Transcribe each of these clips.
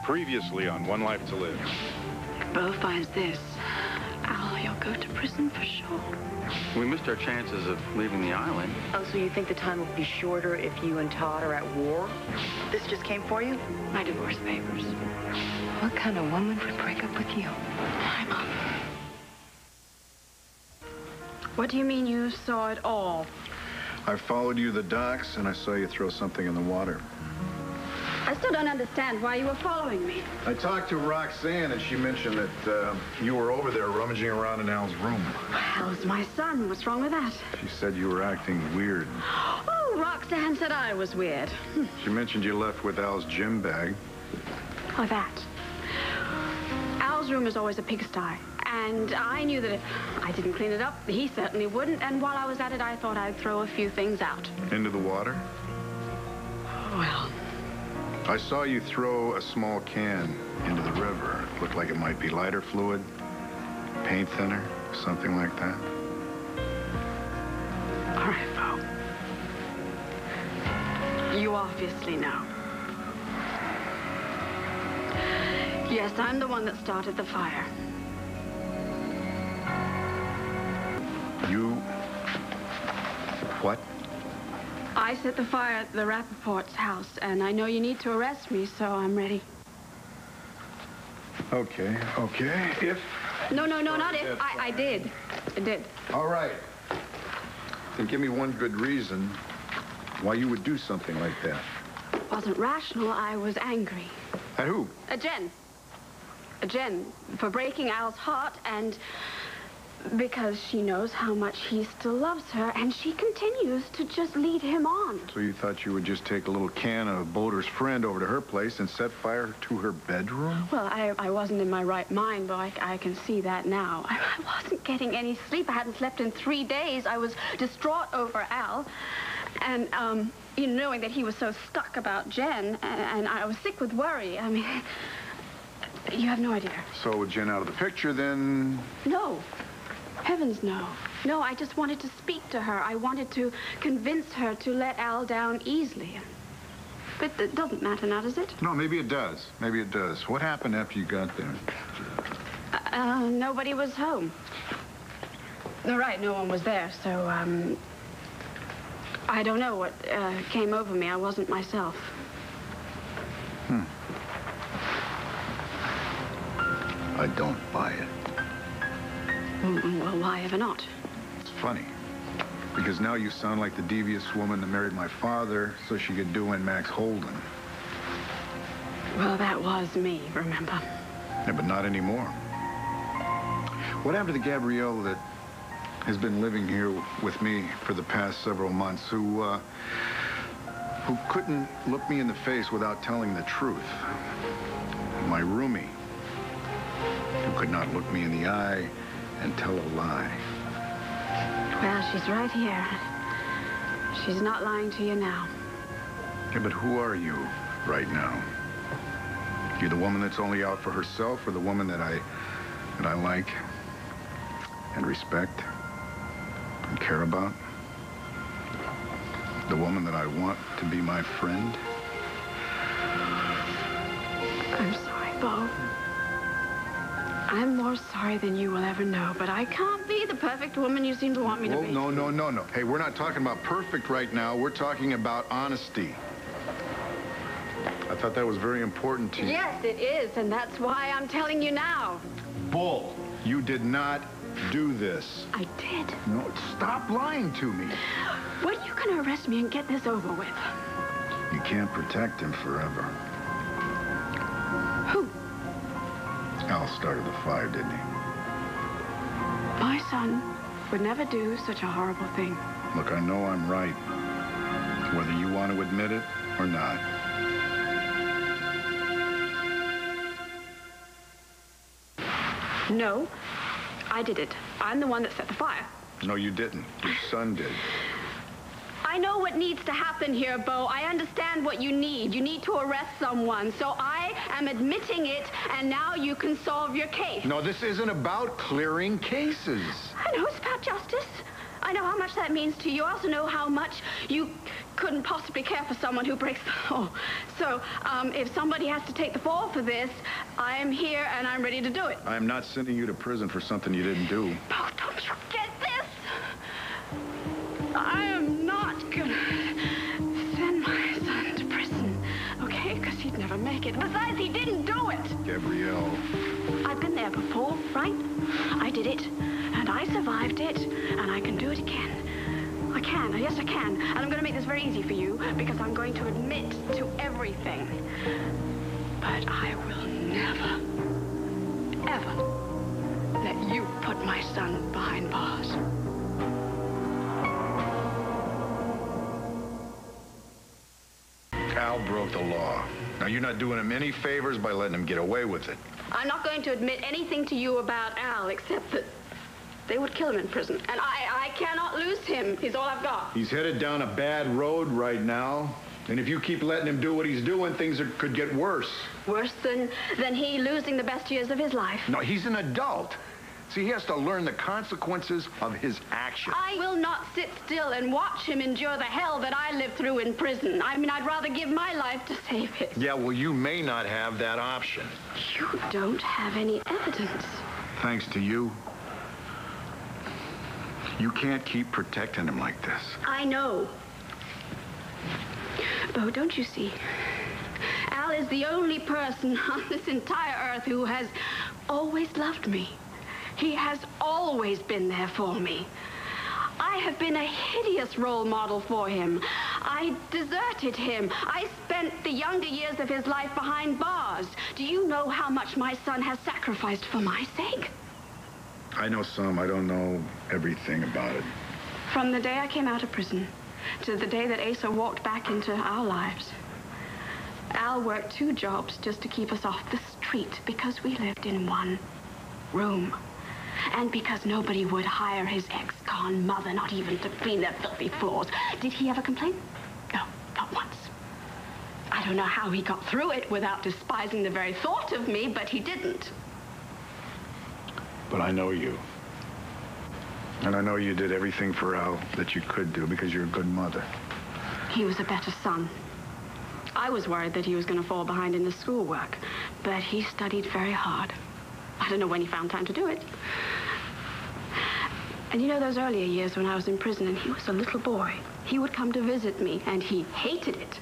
Previously on One Life to Live. If Bo finds this, Al, you'll go to prison for sure. We missed our chances of leaving the island. Oh, so you think the time will be shorter if you and Todd are at war? This just came for you? My divorce papers. What kind of woman would break up with you? I'm up. What do you mean you saw it all? I followed you to the docks, and I saw you throw something in the water. I still don't understand why you were following me. I talked to Roxanne, and she mentioned that you were over there rummaging around in Al's room. Al's my son. What's wrong with that? She said you were acting weird. Oh, Roxanne said I was weird. She mentioned you left with Al's gym bag. Oh, that. Al's room is always a pigsty. And I knew that if I didn't clean it up, he certainly wouldn't. And while I was at it, I thought I'd throw a few things out. Into the water? Well... I saw you throw a small can into the river. It looked like it might be lighter fluid, paint thinner, something like that. All right, Bo. You obviously know. Yes, I'm the one that started the fire. You... what? I set the fire at the Rappaport's house, and I know you need to arrest me, so I'm ready. Okay. If... No, not if. I did. I did. All right. Then give me one good reason why you would do something like that. It wasn't rational. I was angry. At who? At Jen. Jen, for breaking Al's heart, and because she knows how much he still loves her, and she continues to just lead him on. So you thought you would just take a little can of Boulder's friend over to her place and set fire to her bedroom? Well, I wasn't in my right mind, but I can see that now. I wasn't getting any sleep. I hadn't slept in 3 days. I was distraught over Al. And, you know, knowing that he was so stuck about Jen, and I was sick with worry. I mean, you have no idea. So with Jen out of the picture, then... No. Heavens, no. No, I just wanted to speak to her. I wanted to convince her to let Al down easily. But it doesn't matter now, does it? No, maybe it does. Maybe it does. What happened after you got there? Nobody was home. No, right, no one was there, so, I don't know what came over me. I wasn't myself. I don't buy it. Well, why ever not? It's funny, because now you sound like the devious woman that married my father so she could do in Max Holden. Well, that was me, remember? Yeah, but not anymore. What happened to the Gabrielle that has been living here with me for the past several months, who couldn't look me in the face without telling the truth? My roomie, who could not look me in the eye and tell a lie. Well, she's right here. She's not lying to you now. Yeah, but who are you right now? You the woman that's only out for herself, or the woman that I like and respect and care about? The woman that I want to be my friend? I'm sorry, Bo. I'm more sorry than you will ever know, but I can't be the perfect woman you seem to want me to be. No. Hey, we're not talking about perfect right now. We're talking about honesty. I thought that was very important to you. Yes, it is, and that's why I'm telling you now. Bull. You did not do this. I did. No, stop lying to me. When are you going to arrest me and get this over with? You can't protect him forever. Who? Al started the fire, didn't he? My son would never do such a horrible thing. Look, I know I'm right, whether you want to admit it or not. No, I did it. I'm the one that set the fire. No, you didn't. Your son did. I know what needs to happen here, Bo. I understand what you need. You need to arrest someone. So I am admitting it, and now you can solve your case. No, this isn't about clearing cases. I know it's about justice. I know how much that means to you. I also know how much you couldn't possibly care for someone who breaks the law. So, if somebody has to take the fall for this, I am here and I'm ready to do it. I am not sending you to prison for something you didn't do. Oh, don't you get this? I am not gonna send my son to prison, okay? Because he'd never make it. Besides, he didn't do it. Gabrielle. I've been there before, right? I did it, and I survived it, and I can do it again. I can, yes I can. And I'm going to make this very easy for you, because I'm going to admit to everything. But I will never, ever let you put my son behind bars. Al broke the law. Now, you're not doing him any favors by letting him get away with it. I'm not going to admit anything to you about Al, except that they would kill him in prison. And I cannot lose him. He's all I've got. He's headed down a bad road right now. And if you keep letting him do what he's doing, things could get worse. Worse than he losing the best years of his life. No, he's an adult. See, he has to learn the consequences of his actions. I will not sit still and watch him endure the hell that I lived through in prison. I mean, I'd rather give my life to save his. Yeah, well, you may not have that option. You don't have any evidence. Thanks to you. You can't keep protecting him like this. I know. Bo, don't you see? Al is the only person on this entire earth who has always loved me. He has always been there for me. I have been a hideous role model for him. I deserted him. I spent the younger years of his life behind bars. Do you know how much my son has sacrificed for my sake? I know some. I don't know everything about it. From the day I came out of prison to the day that Asa walked back into our lives, Al worked 2 jobs just to keep us off the street because we lived in one room. And because nobody would hire his ex-con mother, not even to clean their filthy floors. Did he ever complain? No, not once. I don't know how he got through it without despising the very thought of me, but he didn't. But I know you. And I know you did everything for Al that you could do because you're a good mother. He was a better son. I was worried that he was going to fall behind in his schoolwork, but he studied very hard. I don't know when he found time to do it. And you know those earlier years when I was in prison and he was a little boy? He would come to visit me, and he hated it.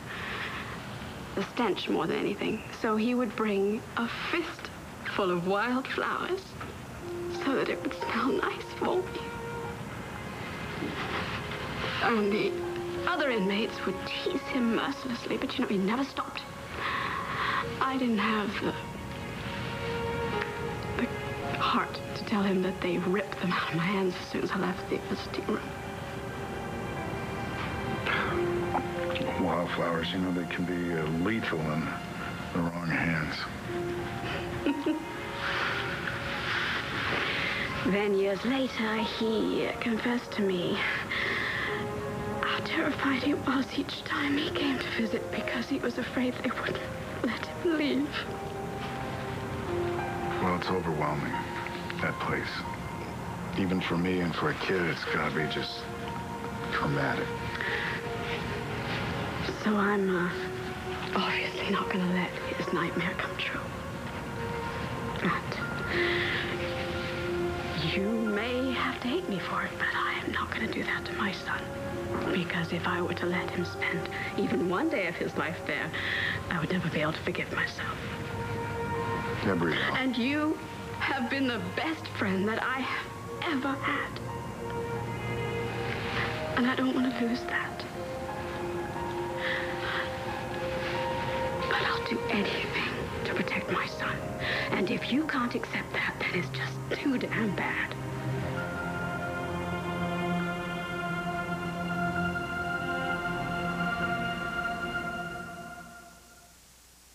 The stench more than anything. So he would bring a fist full of wild flowers so that it would smell nice for me. And the other inmates would tease him mercilessly, but you know, he never stopped. I didn't have the heart to tell him that they ripped them out of my hands as soon as I left the visiting room. Wildflowers, you know, they can be lethal in the wrong hands. Then years later, he confessed to me how terrified he was each time he came to visit because he was afraid they wouldn't let him leave. Well, it's overwhelming, that place. Even for me and for a kid, it's gotta be just traumatic. So I'm obviously not gonna let his nightmare come true. And you may have to hate me for it, but I am not gonna do that to my son. Because if I were to let him spend even one day of his life there, I would never be able to forgive myself. Gabrielle. And you have been the best friend that I have ever had. And I don't want to lose that. But I'll do anything to protect my son. And if you can't accept that, then it's just too damn bad.